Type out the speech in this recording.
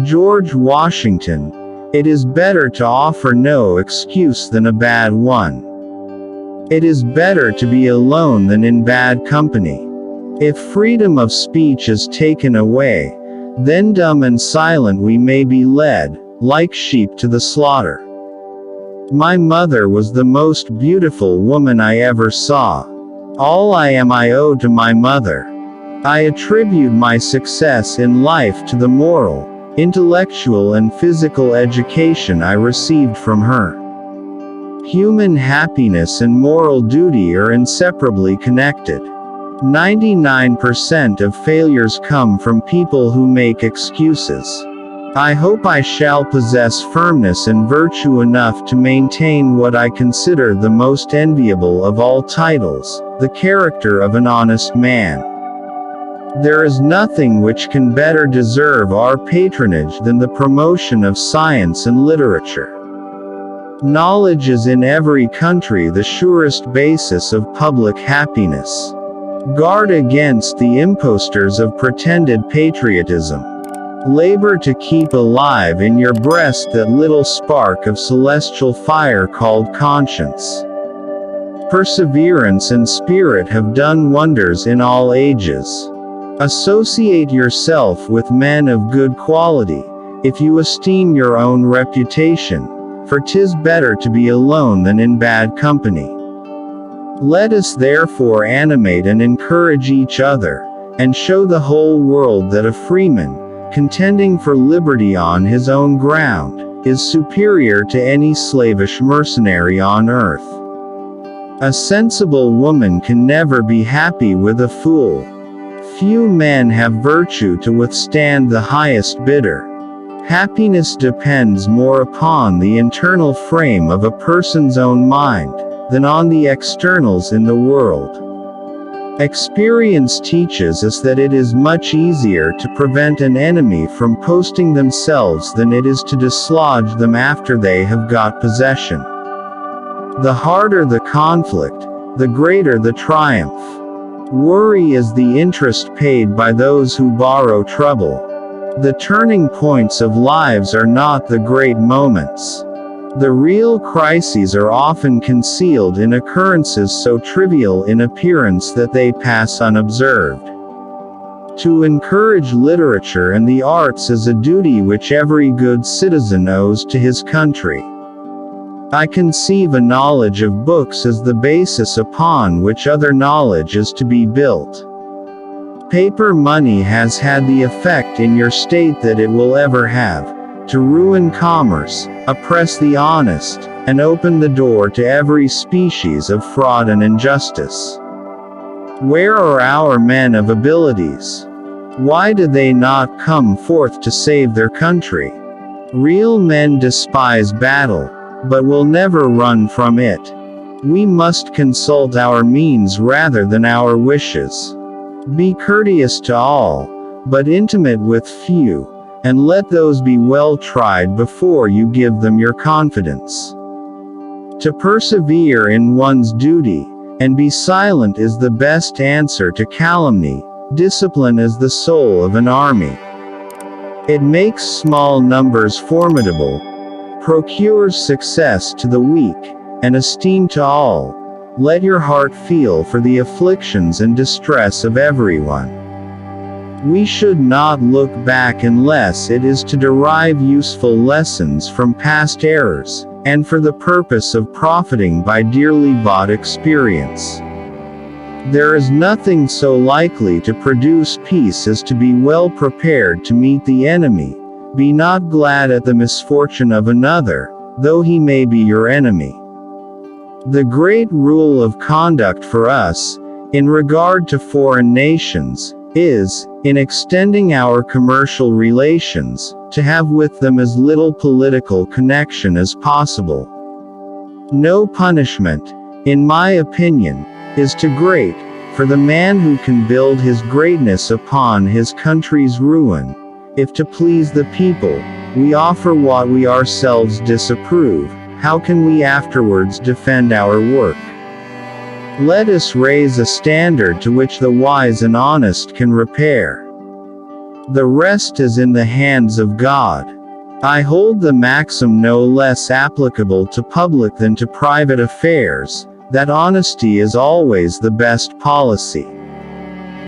George Washington, it is better to offer no excuse than a bad one. It is better to be alone than in bad company. If freedom of speech is taken away, then dumb and silent we may be led, like sheep to the slaughter. My mother was the most beautiful woman I ever saw. All I am I owe to my mother. I attribute my success in life to the moral, intellectual and physical education I received from her. Human happiness and moral duty are inseparably connected. 99% of failures come from people who make excuses. I hope I shall possess firmness and virtue enough to maintain what I consider the most enviable of all titles, the character of an honest man. There is nothing which can better deserve our patronage than the promotion of science and literature. Knowledge is in every country the surest basis of public happiness. Guard against the impostors of pretended patriotism. Labor to keep alive in your breast that little spark of celestial fire called conscience. Perseverance and spirit have done wonders in all ages. Associate yourself with men of good quality, if you esteem your own reputation, for 'tis better to be alone than in bad company. Let us therefore animate and encourage each other, and show the whole world that a freeman, contending for liberty on his own ground, is superior to any slavish mercenary on earth. A sensible woman can never be happy with a fool. Few men have virtue to withstand the highest bidder. Happiness depends more upon the internal frame of a person's own mind, than on the externals in the world. Experience teaches us that it is much easier to prevent an enemy from posting themselves than it is to dislodge them after they have got possession. The harder the conflict, the greater the triumph. Worry is the interest paid by those who borrow trouble. The turning points of lives are not the great moments. The real crises are often concealed in occurrences so trivial in appearance that they pass unobserved. To encourage literature and the arts is a duty which every good citizen owes to his country. I conceive a knowledge of books as the basis upon which other knowledge is to be built. Paper money has had the effect in your state that it will ever have, to ruin commerce, oppress the honest, and open the door to every species of fraud and injustice. Where are our men of abilities? Why do they not come forth to save their country? Real men despise battle, but will never run from it. We must consult our means rather than our wishes. Be courteous to all, but intimate with few, and let those be well tried before you give them your confidence. To persevere in one's duty, and be silent is the best answer to calumny. Discipline is the soul of an army. It makes small numbers formidable, procures success to the weak, and esteem to all. Let your heart feel for the afflictions and distress of everyone. We should not look back unless it is to derive useful lessons from past errors, and for the purpose of profiting by dearly bought experience. There is nothing so likely to produce peace as to be well prepared to meet the enemy. Be not glad at the misfortune of another, though he may be your enemy. The great rule of conduct for us, in regard to foreign nations, is, in extending our commercial relations, to have with them as little political connection as possible. No punishment, in my opinion, is too great, for the man who can build his greatness upon his country's ruin. If to please the people, we offer what we ourselves disapprove, how can we afterwards defend our work? Let us raise a standard to which the wise and honest can repair. The rest is in the hands of God. I hold the maxim no less applicable to public than to private affairs, that honesty is always the best policy.